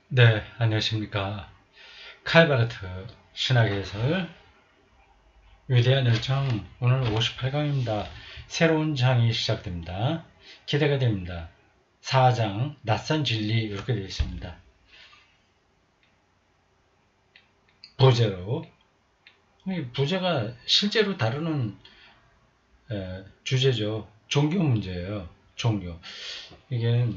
네, 안녕하십니까. 칼바르트 신학의 해설 위대한 열정 오늘 58강입니다. 새로운 장이 시작됩니다. 기대가 됩니다. 4장 낯선 진리 이렇게 되어 있습니다. 부제로 부제가 실제로 다루는 주제죠. 종교 문제예요. 종교. 이게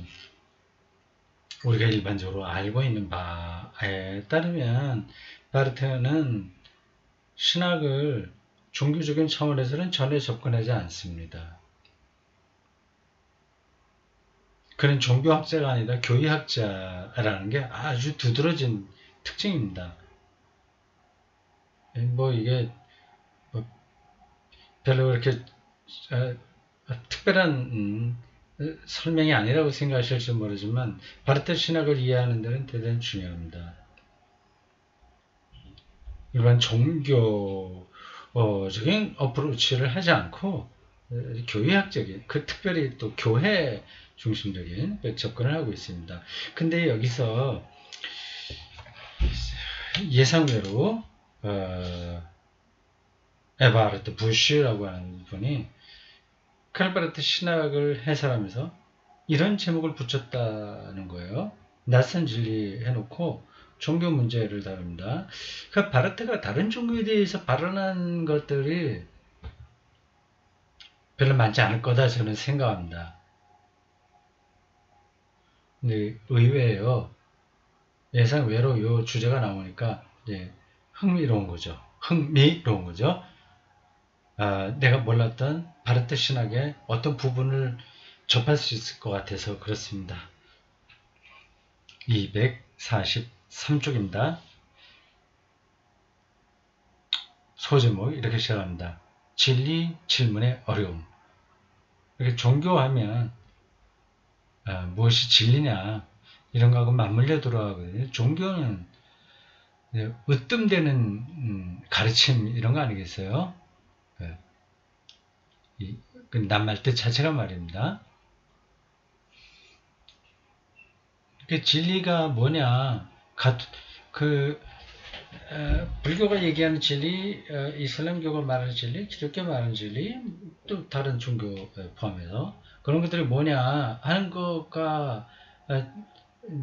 우리가 일반적으로 알고 있는 바에 따르면 바르트는 신학을 종교적인 차원에서는 전혀 접근하지 않습니다. 그는 종교학자가 아니라 교의학자라는 게 아주 두드러진 특징입니다. 뭐 이게 뭐 별로 그렇게 특별한 설명이 아니라고 생각하실지 모르지만 바르텔 신학을 이해하는 데는 대단히 중요합니다. 일반 종교적인 어프로치를 하지 않고 교회학적인, 특별히 또 교회 중심적인 접근을 하고 있습니다. 근데 여기서 예상외로 에바르트 부시라고 하는 분이 칼바르트 신학을 해설하면서 이런 제목을 붙였다는 거예요. 낯선 진리 해놓고 종교 문제를 다룹니다. 그러니까 바르트가 다른 종교에 대해서 발언한 것들이 별로 많지 않을 거다 저는 생각합니다. 근데 의외예요. 예상 외로 요 주제가 나오니까 이제 흥미로운 거죠. 흥미로운 거죠. 내가 몰랐던 바르트 신학의 어떤 부분을 접할 수 있을 것 같아서 그렇습니다. 243쪽입니다. 소제목 이렇게 시작합니다. 진리 질문의 어려움. 이렇게 종교하면 무엇이 진리냐 이런 거하고 맞물려 들어가거든요. 종교는 으뜸되는 가르침 이런 거 아니겠어요? 그 낱말 뜻 자체가 말입니다. 그 진리가 뭐냐? 그 불교가 얘기하는 진리, 이슬람교가 말하는 진리, 기독교 말하는 진리, 또 다른 종교 포함해서 그런 것들이 뭐냐 하는 것과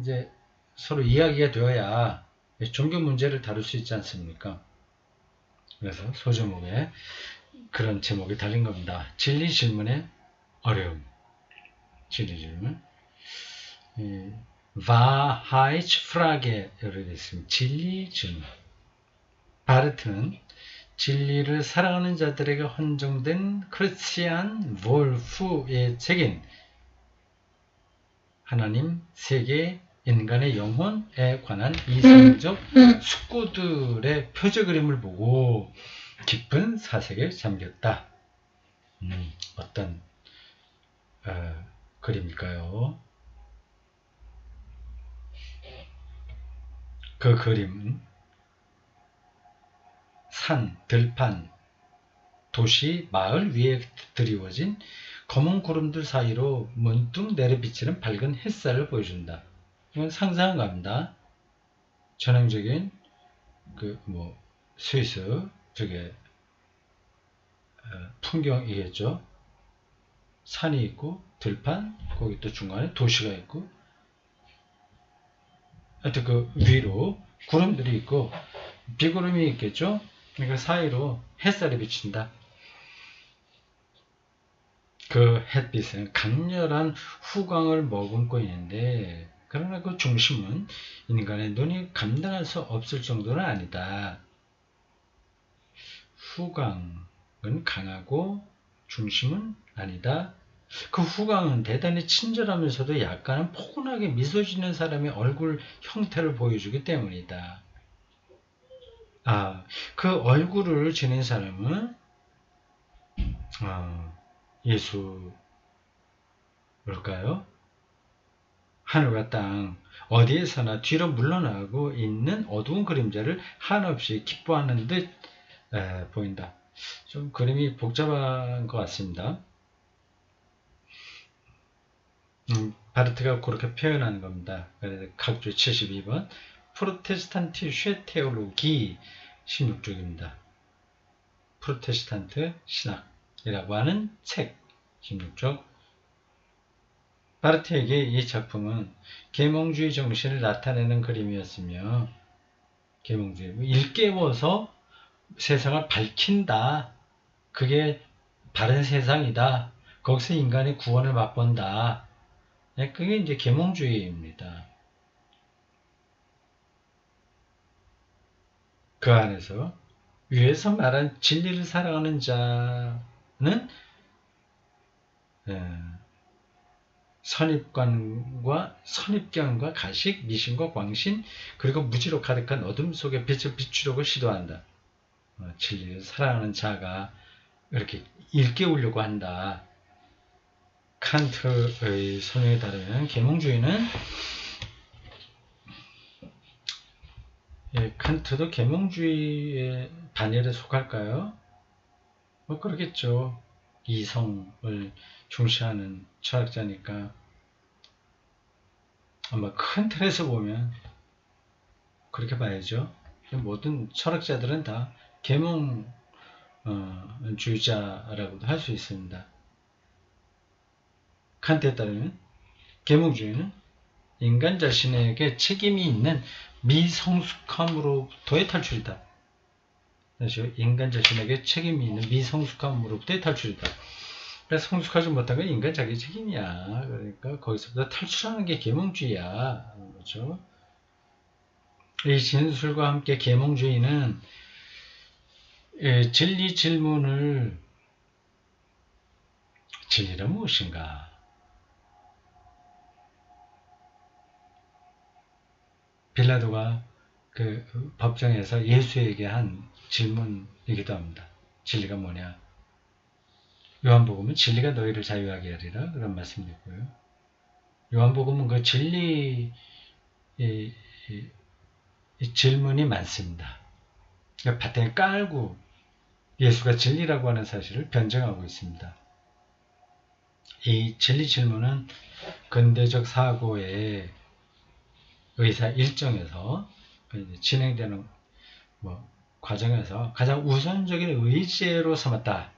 이제 서로 이야기가 되어야 종교 문제를 다룰 수 있지 않습니까? 그래서 소제목에 그런 제목이 달린 겁니다. 진리 질문의 어려움. 진리 질문. Wahrheit Frage로 되어 있습니다. 진리 질문. 바르트는 진리를 살아가는 자들에게 헌정된 크리스티안 볼프의 책인 하나님, 세계, 인간의 영혼에 관한 이성적 숙고들의 표적 그림을 보고 깊은 사색에 잠겼다. 어떤 그림일까요? 그 그림은 산, 들판, 도시, 마을 위에 드리워진 검은 구름들 사이로 문득 내려비치는 밝은 햇살을 보여준다. 이건 상상한 겁니다. 전형적인 스위스 쪽에 풍경이겠죠. 산이 있고 들판, 거기 또 중간에 도시가 있고, 하여튼 그 위로 구름들이 있고 비구름이 있겠죠. 그러니까 사이로 햇살이 비친다. 그 햇빛은 강렬한 후광을 머금고 있는데 그러나 그 중심은 인간의 눈이 감당할 수 없을 정도는 아니다. 후광은 강하고 중심은 아니다. 그 후광은 대단히 친절하면서도 약간은 포근하게 미소 짓는 사람의 얼굴 형태를 보여주기 때문이다. 그 얼굴을 지닌 사람은 예수일까요? 하늘과 땅 어디에서나 뒤로 물러나고 있는 어두운 그림자를 한없이 기뻐하는 듯 보인다. 좀 그림이 복잡한 것 같습니다. 바르트가 그렇게 표현하는 겁니다. 그래서 각주 72번 프로테스탄티슈의 테올로기 16쪽입니다. 프로테스탄트 신학이라고 하는 책 16쪽. 바르트에게 이 작품은 계몽주의 정신을 나타내는 그림이었으며 계몽주의 일깨워서 세상을 밝힌다. 그게 바른 세상이다. 거기서 인간의 구원을 맛본다. 그게 이제 계몽주의입니다. 그 안에서 위에서 말한 진리를 사랑하는 자는 선입견과 가식, 미신과 광신, 그리고 무지로 가득한 어둠 속에 빛을 비추려고 시도한다. 진리를 사랑하는 자가 이렇게 일깨우려고 한다. 칸트의 설명에 따르면 계몽주의는 칸트도 계몽주의의 반열에 속할까요? 뭐 그렇겠죠. 이성을 중시하는 철학자니까 아마 큰 틀에서 보면 그렇게 봐야죠. 모든 철학자들은 다 계몽주의자라고도 할 수 있습니다. 칸트에 따르면 계몽주의는 인간 자신에게 책임이 있는 미성숙함으로부터의 탈출이다. 그래서 인간 자신에게 책임이 있는 미성숙함으로부터의 탈출이다. 그래서 성숙하지 못한 건 인간 자기 책임이야. 그러니까 거기서부터 탈출하는 게 계몽주의야. 그렇죠? 이 진술과 함께 계몽주의는 진리 질문을 진리란 무엇인가? 빌라도가 그 법정에서 예수에게 한 질문이기도 합니다. 진리가 뭐냐? 요한복음은 진리가 너희를 자유하게 하리라 그런 말씀이 있고요. 요한복음은 그 진리 이 질문이 많습니다. 그러니까 바탕에 깔고 예수가 진리라고 하는 사실을 변증하고 있습니다. 이 진리 질문은 근대적 사고의 의사 일정에서 진행되는 과정에서 가장 우선적인 의제로 삼았다.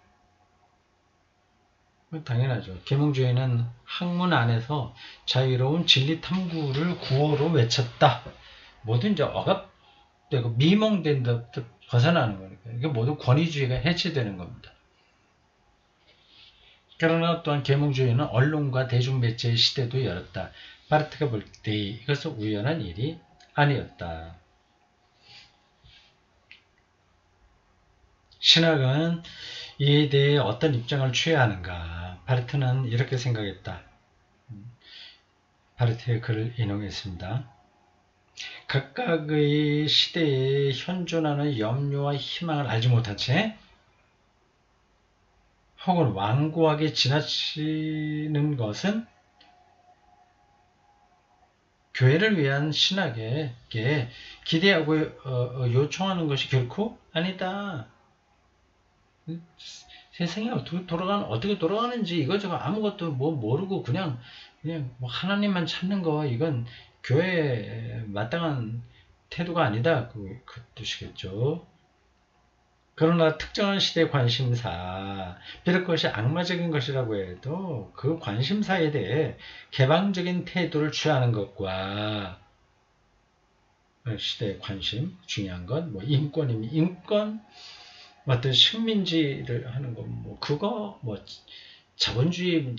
당연하죠. 계몽주의는 학문 안에서 자유로운 진리 탐구를 구호로 외쳤다. 모든 이제 억압되고 미몽된 데 벗어나는 거니까. 이게 모두 권위주의가 해체되는 겁니다. 그러나 또한 계몽주의는 언론과 대중매체의 시대도 열었다. 바르트가 볼 때 이것은 우연한 일이 아니었다. 신학은 이에 대해 어떤 입장을 취해야 하는가? 바르트는 이렇게 생각했다. 바르트의 글을 인용했습니다. 각각의 시대에 현존하는 염려와 희망을 알지 못한 채 혹은 완고하게 지나치는 것은 교회를 위한 신학에게 기대하고 요청하는 것이 결코 아니다. 세상이 어떻게 돌아가는지 이거저거 아무것도 모르고 그냥 하나님만 찾는 거 이건 교회에 마땅한 태도가 아니다. 그 뜻이겠죠. 그러나 특정한 시대 관심사, 비록 그것이 악마적인 것이라고 해도 그 관심사에 대해 개방적인 태도를 취하는 것과 시대의 관심, 중요한 건 인권이면 인권, 어떤 식민지를 하는 건 그거 자본주의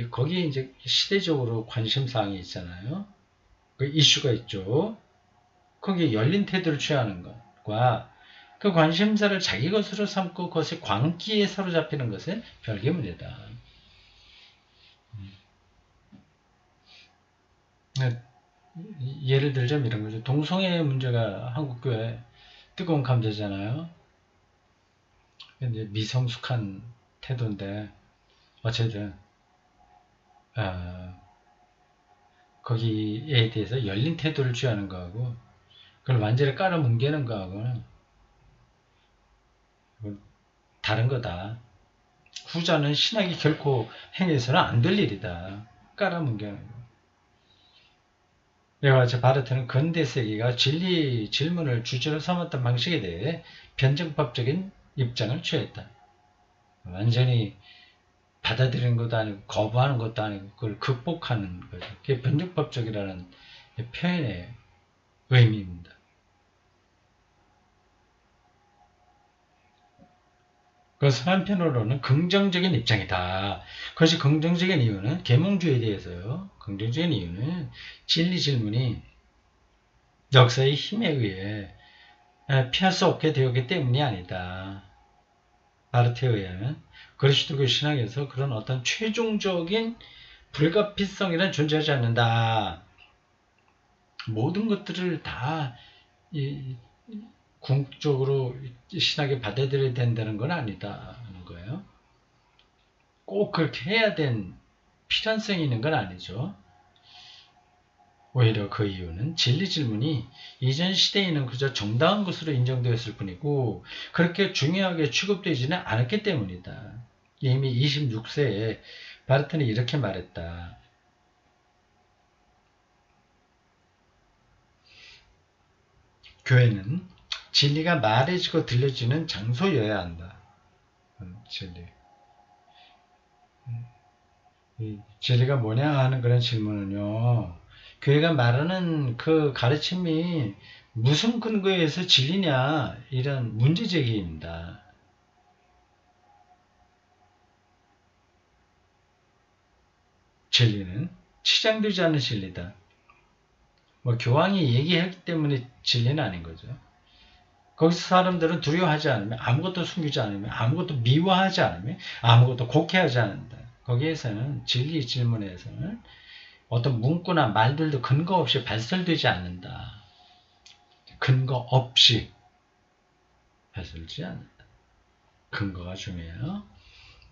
거기에 이제 시대적으로 관심사항이 있잖아요. 그 이슈가 있죠. 거기에 열린 태도를 취하는 것과 그 관심사를 자기 것으로 삼고 그것의 광기에 사로잡히는 것은 별개 문제다. 예를 들자면 이런 거죠. 동성애 문제가 한국교회 뜨거운 감자잖아요. 근데 미성숙한 태도인데 어쨌든 거기에 대해서 열린 태도를 취하는 거하고 그걸 완전히 깔아뭉개는 거하고는 다른 거다. 후자는 신학이 결코 행해서는 안 될 일이다. 깔아뭉개는 거예요. 이와 같이 바르트는 근대 세계가 진리 질문을 주제로 삼았던 방식에 대해 변증법적인 입장을 취했다. 완전히 받아들이는 것도 아니고 거부하는 것도 아니고 그걸 극복하는 거죠. 그게 변증법적이라는 표현의 의미입니다. 그래서 한편으로는 긍정적인 입장이다. 그것이 긍정적인 이유는 계몽주의에 대해서요. 긍정적인 이유는 진리 질문이 역사의 힘에 의해 피할 수 없게 되었기 때문이 아니다. 바르트에 의하면 그리스도교 신학에서 그런 어떤 최종적인 불가피성이란 존재하지 않는다. 모든 것들을 다 궁극적으로 신학에 받아들여야 된다는 건 아니다는 거예요. 꼭 그렇게 해야 된 필연성이 있는 건 아니죠. 오히려 그 이유는 진리 질문이 이전 시대에는 그저 정당한 것으로 인정되었을 뿐이고 그렇게 중요하게 취급되지는 않았기 때문이다. 이미 26세에 바르트는 이렇게 말했다. 교회는 진리가 말해지고 들려지는 장소여야 한다. 진리. 진리가 뭐냐 하는 그런 질문은요. 교회가 말하는 그 가르침이 무슨 근거에서 진리냐 이런 문제제기입니다. 진리는 치장되지 않는 진리다. 뭐 교황이 얘기했기 때문에 진리는 아닌 거죠. 거기서 사람들은 두려워하지 않으면 아무것도 숨기지 않으면 아무것도 미워하지 않으면 아무것도 곡해하지 않는다. 거기에서는 진리 질문에서는 어떤 문구나 말들도 근거 없이 발설되지 않는다. 근거 없이 발설되지 않는다. 근거가 중요해요.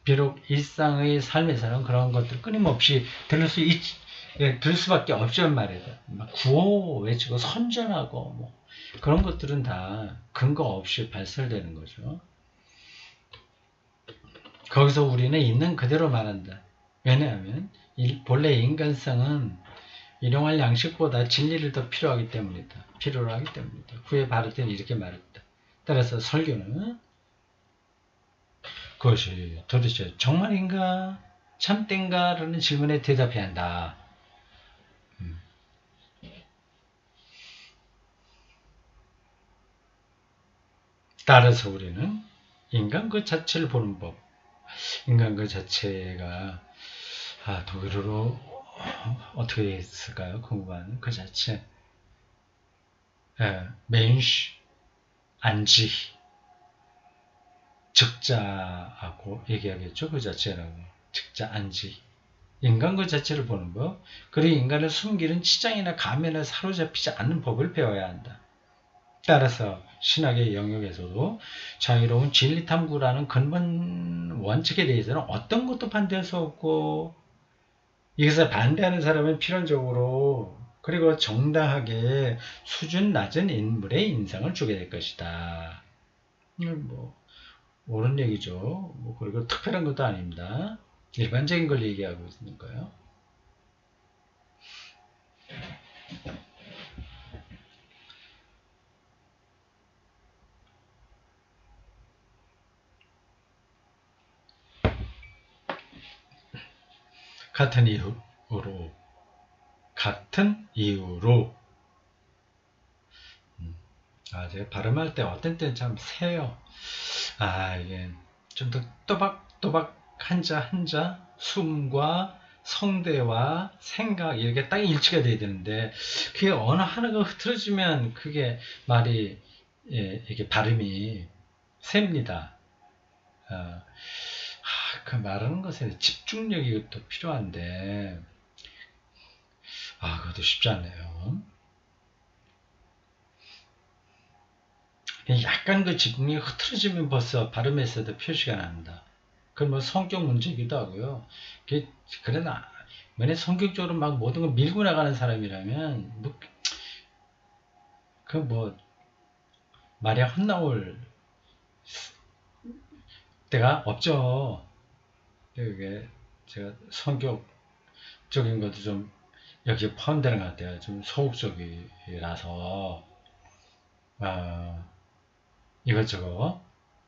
비록 일상의 삶에서는 그런 것들 끊임없이 들을 수밖에 없지만 말이다. 막 구호 외치고 선전하고 뭐 그런 것들은 다 근거 없이 발설되는 거죠. 거기서 우리는 있는 그대로 말한다. 왜냐하면 본래 인간성은 일용할 양식보다 진리를 더 필요로 하기 때문이다. 후에 바르트는 이렇게 말했다. 따라서 설교는 그것이 도대체 정말인가? 참된가? 라는 질문에 대답해야 한다. 따라서 우리는 인간 그 자체를 보는 법, 인간 그 자체가 독일어로 어떻게 했을까요? 궁금한 그 자체. 멘쉬, 안지, 적자하고 얘기하겠죠. 그 자체라고. 적자, 안지. 인간 그 자체를 보는 법, 그리고 인간을 숨기는 치장이나 가면에 사로잡히지 않는 법을 배워야 한다. 따라서 신학의 영역에서도 자유로운 진리탐구라는 근본 원칙에 대해서는 어떤 것도 반대할 수 없고 이것을 반대하는 사람은 필연적으로 그리고 정당하게 수준 낮은 인물의 인상을 주게 될 것이다. 뭐 옳은 얘기죠. 뭐 그리고 특별한 것도 아닙니다. 일반적인 걸 얘기하고 있는 거예요. 같은 이유로 제가 발음할 때 어떤 때는 참 세요. 이게 좀 더 또박또박 한자 숨과 성대와 생각 이렇게 딱 일치가 돼야 되는데 그게 어느 하나가 흐트러지면 그게 말이 이게 발음이 셉니다. 그 말하는 것에 집중력이 또 필요한데 그것도 쉽지 않네요. 약간 그 집중력이 흐트러지면 벌써 발음에서도 표시가 납니다. 그건 뭐 성격 문제이기도 하고요. 그러나 만약 성격적으로 막 모든 걸 밀고 나가는 사람이라면 뭐 말이 헛나올 때가 없죠. 이게 제가 성격 적인 것도 좀 여기에 포함되는 것 같아요. 좀 소극적이라서 이것저것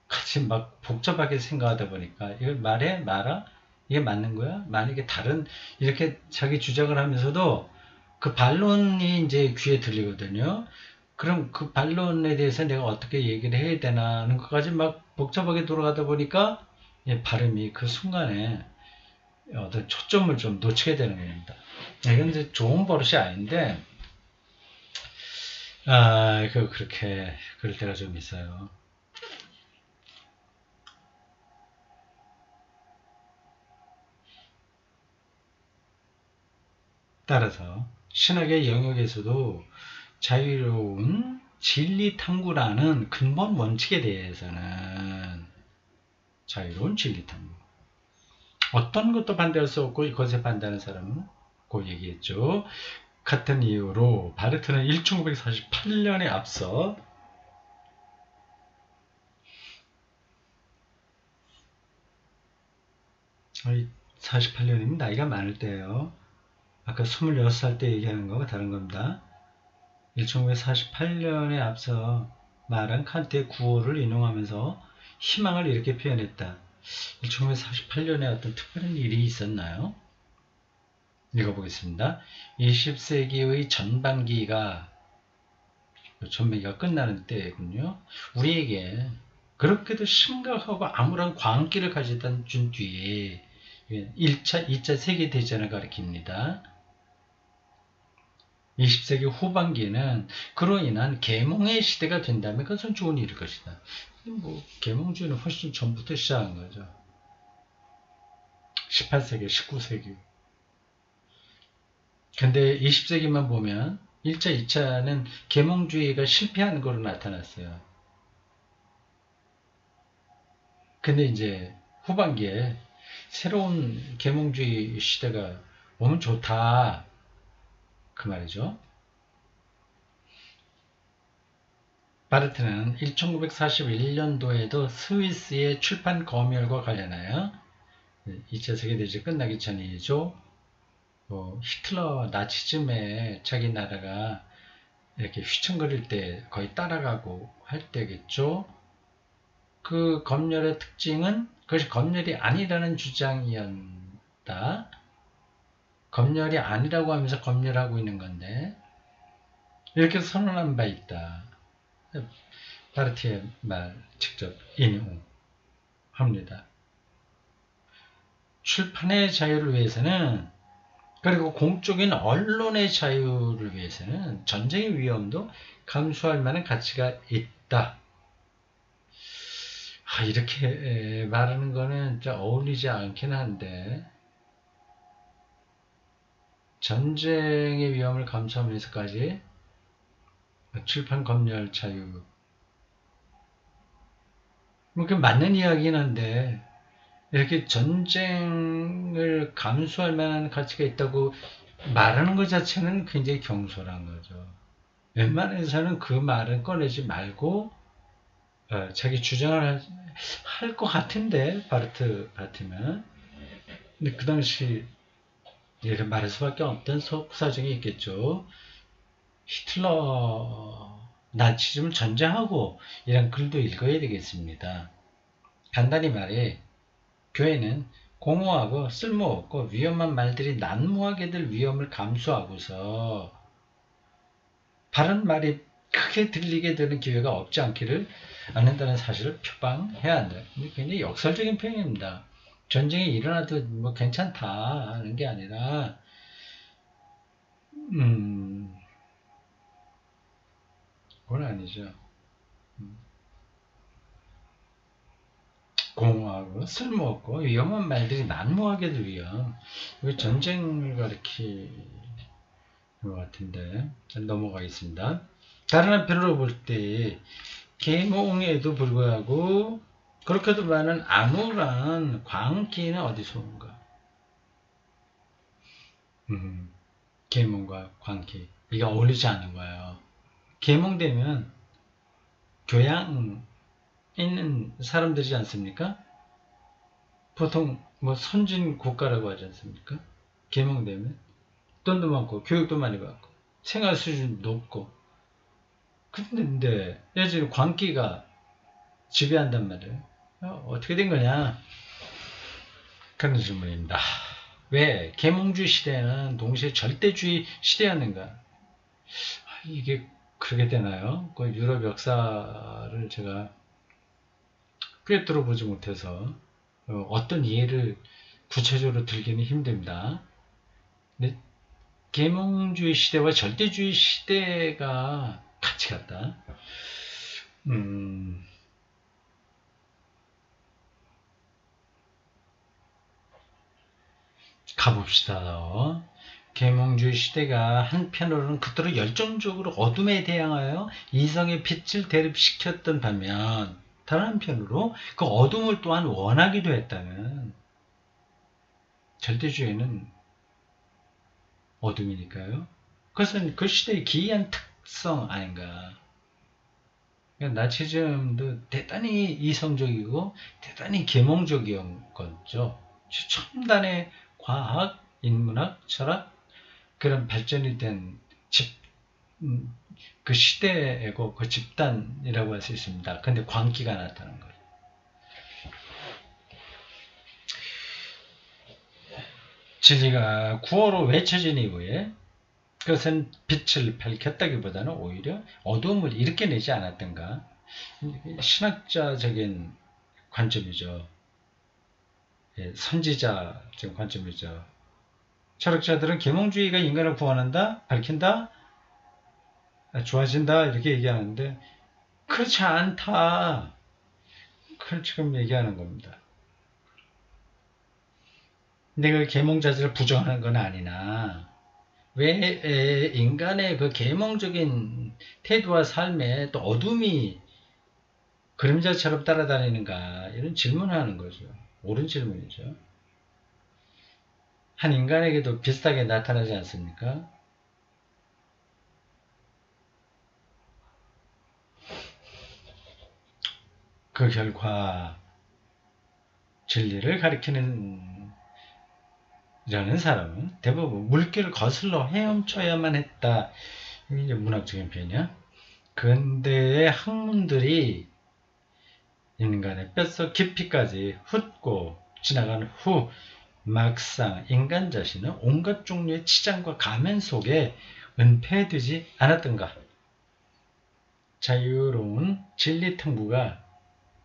같이 막 복잡하게 생각하다 보니까 이걸 말해 말아 이게 맞는 거야? 만약에 다른 이렇게 자기 주장을 하면서도 그 반론이 이제 귀에 들리거든요. 그럼 그 반론에 대해서 내가 어떻게 얘기를 해야 되나는 것까지 막 복잡하게 돌아가다 보니까 발음이 그 순간에 어떤 초점을 좀 놓치게 되는 겁니다. 이건 이제 좋은 버릇이 아닌데, 그렇게, 그럴 때가 좀 있어요. 따라서, 신학의 영역에서도 자유로운 진리 탐구라는 근본 원칙에 대해서는 자유로운 진리 탐구. 어떤 것도 반대할 수 없고 이것에 반대하는 사람은 고 얘기했죠. 같은 이유로 바르트는 1948년에 앞서 48년이면 나이가 많을 때예요. 아까 26살 때 얘기하는 거가 다른 겁니다. 1948년에 앞서 말한 칸트의 구호를 인용하면서 희망을 이렇게 표현했다. 1948년에 어떤 특별한 일이 있었나요? 읽어보겠습니다. 20세기의 전반기가 끝나는 때군요. 우리에게 그렇게도 심각하고 암울한 광기를 가져다 준 뒤에 1차, 2차 세계대전을 가리킵니다. 20세기 후반기에는 그로 인한 계몽의 시대가 된다면 그것은 좋은 일일 것이다. 계몽주의는 훨씬 전부터 시작한 거죠. 18세기, 19세기. 근데 20세기만 보면 1차, 2차는 계몽주의가 실패한 거로 나타났어요. 근데 이제 후반기에 새로운 계몽주의 시대가 오면 좋다. 그 말이죠. 바르트는 1941년도에도 스위스의 출판 검열과 관련하여 2차 세계대전 끝나기 전이죠. 히틀러 나치즘에 자기 나라가 이렇게 휘청거릴 때 거의 따라가고 할 때겠죠. 그 검열의 특징은 그것이 검열이 아니라는 주장이었다. 검열이 아니라고 하면서 검열하고 있는 건데 이렇게 선언한 바 있다. 바르티의 말 직접 인용합니다. 출판의 자유를 위해서는 그리고 공적인 언론의 자유를 위해서는 전쟁의 위험도 감수할 만한 가치가 있다. 이렇게 말하는 거는 좀 어울리지 않긴 한데 전쟁의 위험을 감수하면서까지 출판 검열 자유 그 맞는 이야기긴 한데 이렇게 전쟁을 감수할 만한 가치가 있다고 말하는 것 자체는 굉장히 경솔한 거죠. 웬만해서는 그 말은 꺼내지 말고 자기 주장을 할 것 같은데 바르트 같으면 근데 그 당시 이렇게 말할 수밖에 없던 속사정이 있겠죠. 히틀러 나치즘을 전제하고 이런 글도 읽어야 되겠습니다. 간단히 말해 교회는 공허하고 쓸모없고 위험한 말들이 난무하게 될 위험을 감수하고서 바른 말이 크게 들리게 되는 기회가 없지 않는다는 사실을 표방해야 한다. 굉장히 역설적인 표현입니다. 전쟁이 일어나도 뭐 괜찮다 하는 게 아니라 그건 아니죠. 공허하고 쓸모없고 위험한 말들이 난무하게 될 위험. 이거 전쟁을 가리키는 것 같은데 넘어가겠습니다. 다른 한편으로 볼 때 계몽에도 불구하고 그렇게도 많은 암울한 광기는 어디서 온가? 계몽과 광기 이게 어울리지 않는 거예요. 계몽되면 교양 있는 사람들이지 않습니까? 보통 뭐 선진 국가라고 하지 않습니까? 계몽되면 돈도 많고 교육도 많이 받고 생활 수준도 높고 근데 여전히 광기가 지배한단 말이에요. 어떻게 된 거냐? 그런 질문입니다. 왜 계몽주의 시대는 동시에 절대주의 시대였는가? 이게 그렇게 되나요? 그 유럽 역사를 제가 꿰뚫어 보지 못해서 어떤 이해를 구체적으로 들기는 힘듭니다. 근데 계몽주의 시대와 절대주의 시대가 같이 갔다. 가봅시다. 계몽주의 시대가 한편으로는 그토록 열정적으로 어둠에 대항하여 이성의 빛을 대립시켰던 반면 다른 한편으로 그 어둠을 또한 원하기도 했다는 절대주의는 어둠이니까요. 그것은 그 시대의 기이한 특성 아닌가. 그러니까 나치즘도 대단히 이성적이고 대단히 계몽적이었던 거죠. 첨단의 과학, 인문학, 철학 그런 발전이 된 그 시대이고 그 집단이라고 할 수 있습니다. 근데 광기가 나타난 거예요. 진리가 구어로 외쳐진 이후에 그것은 빛을 밝혔다기보다는 오히려 어두움을 일으켜내지 않았던가. 신학자적인 관점이죠. 선지자적인 관점이죠. 철학자들은 계몽주의가 인간을 구원한다, 밝힌다, 좋아진다 이렇게 얘기하는데 그렇지 않다. 그걸 지금 얘기하는 겁니다. 내가 계몽 자체를 부정하는 건 아니나 왜 인간의 그 계몽적인 태도와 삶에 또 어둠이 그림자처럼 따라다니는가 이런 질문을 하는 거죠. 옳은 질문이죠. 한 인간에게도 비슷하게 나타나지 않습니까? 그 결과 진리를 가리키는 이라는 사람은 대부분 물길을 거슬러 헤엄쳐야만 했다. 이게 문학적인 표현이야. 근대의 학문들이 인간의 뼛속 깊이까지 훑고 지나간 후 막상 인간 자신은 온갖 종류의 치장과 가면 속에 은폐되지 않았던가. 자유로운 진리 탐구가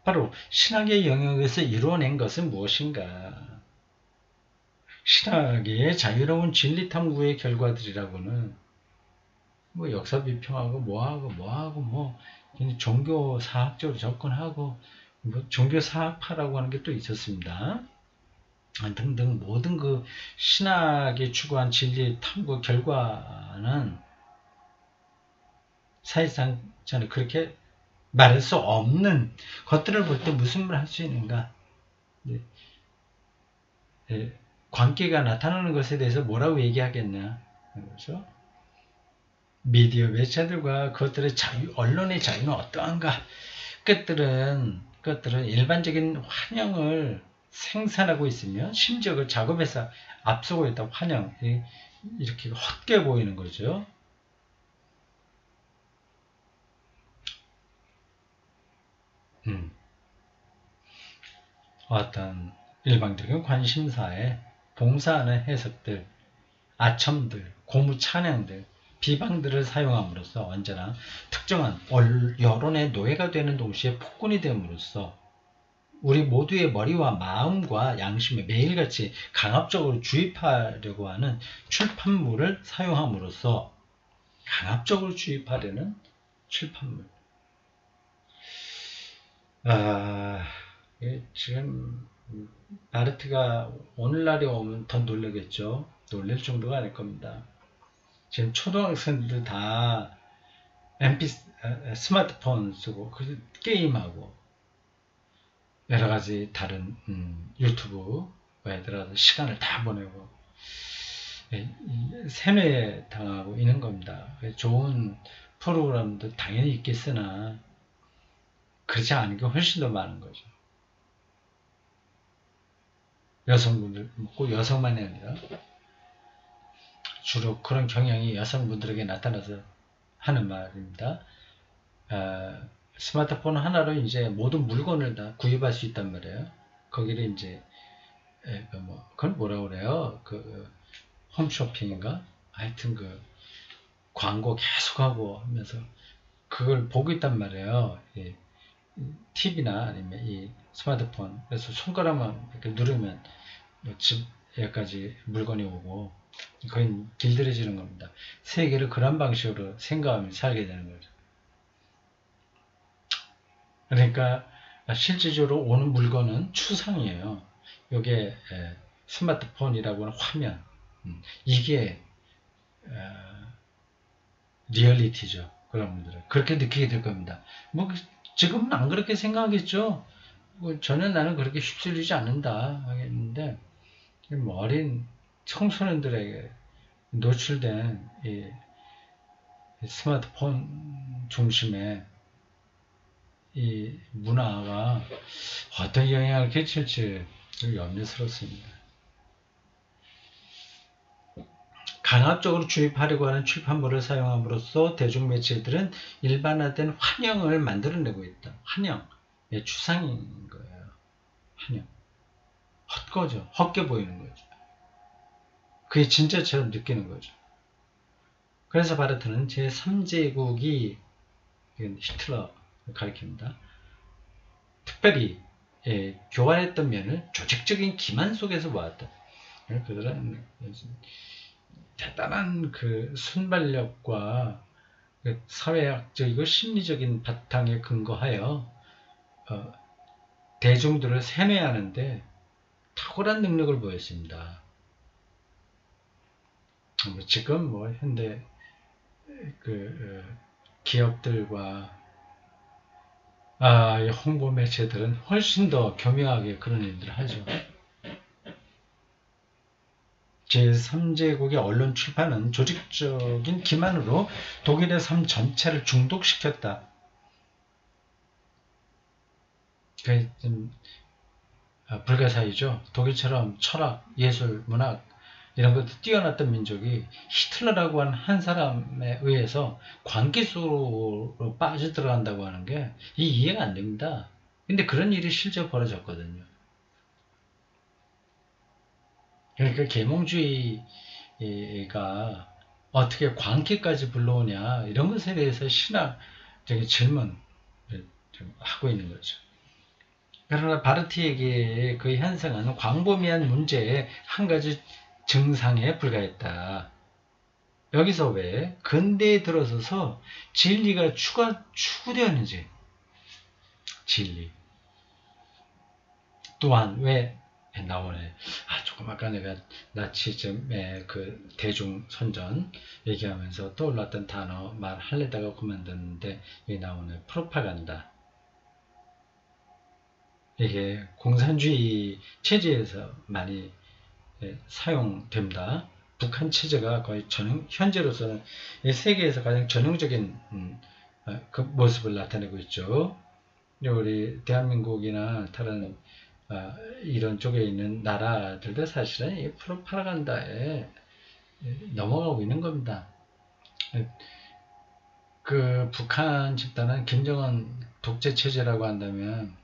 바로 신학의 영역에서 이루어낸 것은 무엇인가? 신학의 자유로운 진리 탐구의 결과들이라고는 뭐 역사 비평하고 뭐하고 종교 사학적으로 접근하고 뭐 종교 사학파라고 하는 게 또 있었습니다. 등등 모든 그 신학이 추구한 진리 탐구 결과는 사실상 저는 그렇게 말할 수 없는 것들을 볼 때 무슨 말 할 수 있는가? 네. 네. 관계가 나타나는 것에 대해서 뭐라고 얘기하겠냐? 그렇죠? 미디어 매체들과 그것들의 자유, 언론의 자유는 어떠한가? 그것들은 일반적인 환영을 생산하고 있으며 심지어 그 작업에서 앞서고 있다. 환영 이렇게 헛게 보이는 거죠. 어떤 일방적인 관심사에 봉사하는 해석들, 아첨들, 고무 찬양들, 비방들을 사용함으로써 언제나 특정한 여론의 노예가 되는 동시에 폭군이 됨으로써 우리 모두의 머리와 마음과 양심에 매일같이 강압적으로 주입하려고 하는 출판물을 사용함으로써 강압적으로 주입하려는 출판물. 지금 바르트가 오늘날에 오면 더 놀라겠죠. 놀랄 정도가 아닐 겁니다. 지금 초등학생들 다 스마트폰 쓰고 게임하고 여러 가지 다른 유튜브에 들어가서 시간을 다 보내고 세뇌 당하고 있는 겁니다. 좋은 프로그램도 당연히 있겠으나 그렇지 않은 게 훨씬 더 많은 거죠. 여성분들, 꼭 여성만이 아니라 주로 그런 경향이 여성분들에게 나타나서 하는 말입니다. 스마트폰 하나로 이제 모든 물건을 다 구입할 수 있단 말이에요. 거기를 이제 그건 뭐라 그래요? 그 홈쇼핑인가? 하여튼 그 광고 계속하고 하면서 그걸 보고 있단 말이에요. TV나 아니면 이 스마트폰. 그래서 손가락만 이렇게 누르면 집에까지 물건이 오고 거의 길들여지는 겁니다. 세계를 그런 방식으로 생각하며 살게 되는 거죠. 그러니까 실질적으로 오는 물건은 추상이에요. 이게 스마트폰이라고 하는 화면, 이게 리얼리티죠. 그런 분들은 그렇게 느끼게 될 겁니다. 뭐 지금은 안 그렇게 생각하겠죠. 뭐 전혀 나는 그렇게 휩쓸리지 않는다 하겠는데 뭐 어린 청소년들에게 노출된 이 스마트폰 중심의 이 문화가 어떤 영향을 끼칠지 염려스럽습니다. 강압적으로 주입하려고 하는 출판물을 사용함으로써 대중매체들은 일반화된 환영을 만들어내고 있다. 환영, 추상인 거예요. 환영. 헛거죠. 헛게 보이는 거죠. 그게 진짜처럼 느끼는 거죠. 그래서 바르트는 제3제국이 히틀러 가리킵니다. 특별히 교활했던 면을 조직적인 기만 속에서 보았다. 그들은 대단한 그 순발력과 그 사회학적이고 심리적인 바탕에 근거하여 대중들을 세뇌하는데 탁월한 능력을 보였습니다. 지금 뭐 현대 그 기업들과 홍보 매체들은 훨씬 더 교묘하게 그런 일들을 하죠. 제3제국의 언론 출판은 조직적인 기만으로 독일의 삶 전체를 중독시켰다. 그게 좀 불가사의죠. 독일처럼 철학, 예술, 문학 이런 것도 뛰어났던 민족이 히틀러라고 하는 한 사람에 의해서 광기 속으로 빠져들어간다고 하는 게 이해가 안 됩니다. 근데 그런 일이 실제 벌어졌거든요. 그러니까 계몽주의가 어떻게 광기까지 불러오냐 이런 것에 대해서 신학적인 질문을 좀 하고 있는 거죠. 그러나 바르트에게 그 현상은 광범위한 문제의 한 가지 증상에 불과했다. 여기서 왜 근대에 들어서서 진리가 추구되었는지, 진리 또한 왜 나오네. 조금 아까 내가 나치즘의 그 대중선전 얘기하면서 떠올랐던 단어 말하려다가 그만뒀는데 여기 나오네. 프로파간다. 이게 공산주의 체제에서 많이 사용됩니다. 북한 체제가 거의 현재로서는 세계에서 가장 전형적인 그 모습을 나타내고 있죠. 우리 대한민국이나 다른 이런 쪽에 있는 나라들도 사실은 이 프로파간다에 넘어가고 있는 겁니다. 그 북한 집단은 김정은 독재 체제라고 한다면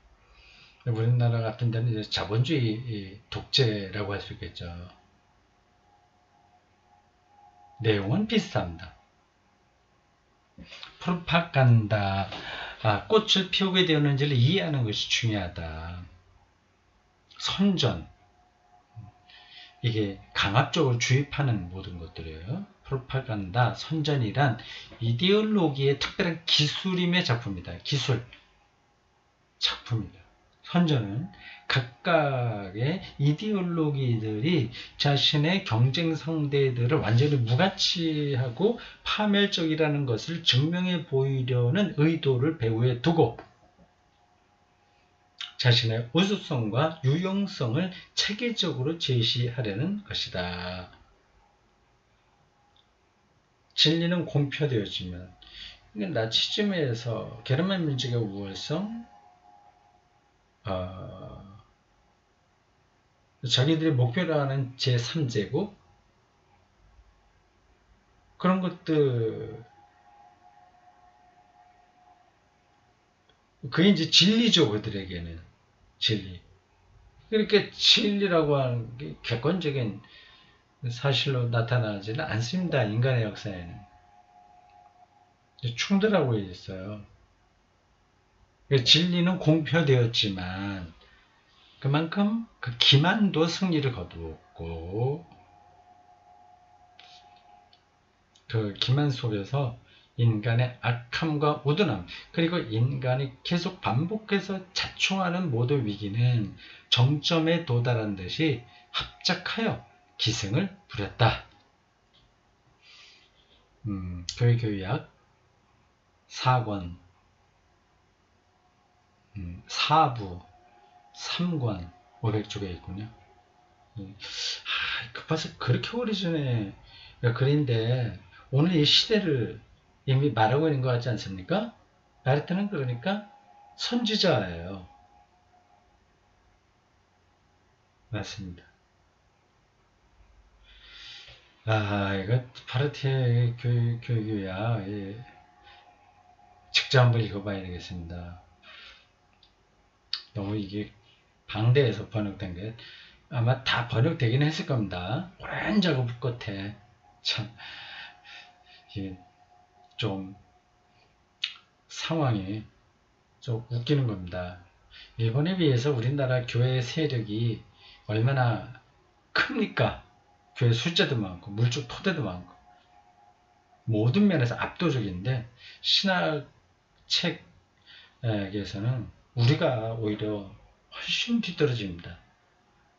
우리나라 같은 데는 이제 자본주의 독재라고 할 수 있겠죠. 내용은 비슷합니다. 프로파간다, 꽃을 피우게 되었는지를 이해하는 것이 중요하다. 선전, 이게 강압적으로 주입하는 모든 것들이에요. 프로파간다, 선전이란 이데올로기의 특별한 기술임의 작품이다. 기술, 작품이다. 선전은 각각의 이데올로기들이 자신의 경쟁 상대들을 완전히 무가치하고 파멸적이라는 것을 증명해 보이려는 의도를 배후에 두고 자신의 우수성과 유용성을 체계적으로 제시하려는 것이다. 진리는 공표되어지면 나치즘에서 게르만 민족의 우월성, 자기들이 목표로 하는 제3제국, 그런 것들, 그게 이제 진리죠, 그들에게는. 진리. 그러니까 진리라고 하는 게 객관적인 사실로 나타나지는 않습니다. 인간의 역사에는. 충돌하고 있어요. 진리는 공표되었지만 그만큼 그 기만도 승리를 거두었고, 그 기만 속에서 인간의 악함과 우둔함, 그리고 인간이 계속 반복해서 자초하는 모든 위기는 정점에 도달한 듯이 합작하여 기승을 부렸다. 교회교약 4권, 4부, 3권, 500쪽에 있군요. 벌써 그렇게 오래전에 글인데 오늘 이 시대를 이미 말하고 있는 것 같지 않습니까? 나르트는 그러니까 선지자예요. 맞습니다. 이거 파르티의 교육이야. 직접 한번 읽어봐야 되겠습니다. 너무 이게 방대해서 번역된 게 아마 다 번역되긴 했을 겁니다. 오랜 작업 끝에 참 이게 좀 상황이 좀 웃기는 겁니다. 일본에 비해서 우리나라 교회 세력이 얼마나 큽니까? 교회 숫자도 많고 물적 토대도 많고 모든 면에서 압도적인데 신학 책에서는 우리가 오히려 훨씬 뒤떨어집니다.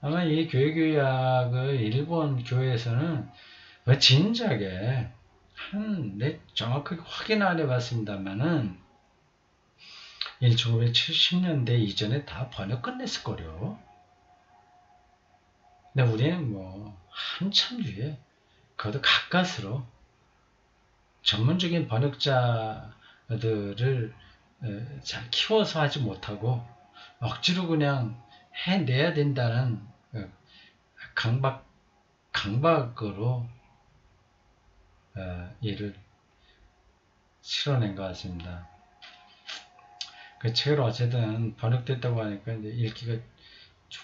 아마 이 교회교약을 일본 교회에서는 진작에 정확하게 확인 안 해봤습니다만은 1970년대 이전에 다 번역 끝냈을 거요. 근데 우리는 뭐 한참 뒤에 그것도 가까스로 전문적인 번역자들을 잘 키워서 하지 못하고 억지로 그냥 해내야 된다는 강박으로 일을 실어낸 것 같습니다. 그 책을 어쨌든 번역됐다고 하니까 이제 읽기가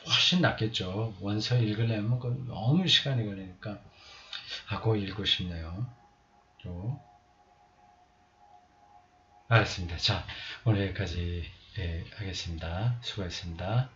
훨씬 낫겠죠. 원서 읽으려면 너무 시간이 걸리니까 그거 읽고 싶네요. 또 알았습니다. 자, 오늘 여기까지 하겠습니다. 수고했습니다.